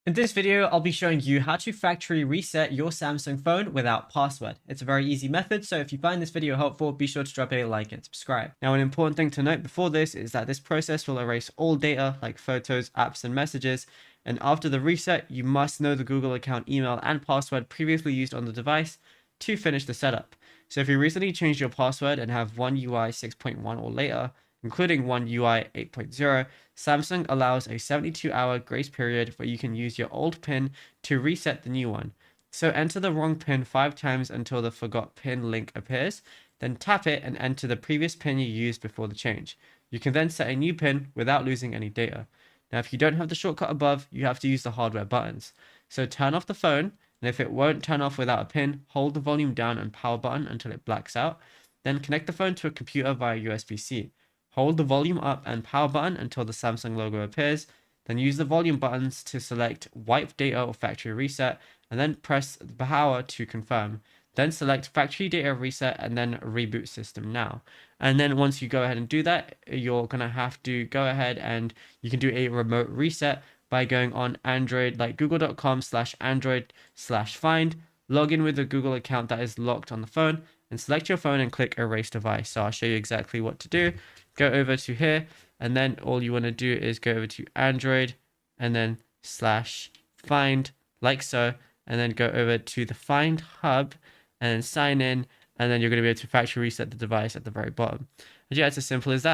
In this video, I'll be showing you how to factory reset your Samsung phone without password. It's a very easy method, so if you find this video helpful, be sure to drop a like and subscribe. Now, an important thing to note before this is that this process will erase all data like photos, apps, and messages. And after the reset, you must know the Google account email and password previously used on the device to finish the setup. So if you recently changed your password and have One UI 6.1 or later, including One UI 8.0, Samsung allows a 72-hour grace period where you can use your old PIN to reset the new one. So enter the wrong PIN 5 times until the forgot PIN link appears, then tap it and enter the previous PIN you used before the change. You can then set a new PIN without losing any data. Now, if you don't have the shortcut above, you have to use the hardware buttons. So turn off the phone, and if it won't turn off without a PIN, hold the volume down and power button until it blacks out. Then connect the phone to a computer via USB-C. Hold the volume up and power button until the Samsung logo appears, then use the volume buttons to select wipe data or factory reset, and then press the power to confirm. Then select factory data reset and then reboot system now. And then once you go ahead and do that, you're going to have to go ahead and you can do a remote reset by going on Android, like google.com/android/find, log in with the Google account that is locked on the phone, and select your phone and click erase device. So I'll show you exactly what to do. Go over to here, and then all you want to do is go over to Android and then /find, like so, and then go over to the Find Hub and then sign in, and then you're going to be able to factory reset the device at the very bottom. And yeah, it's as simple as that.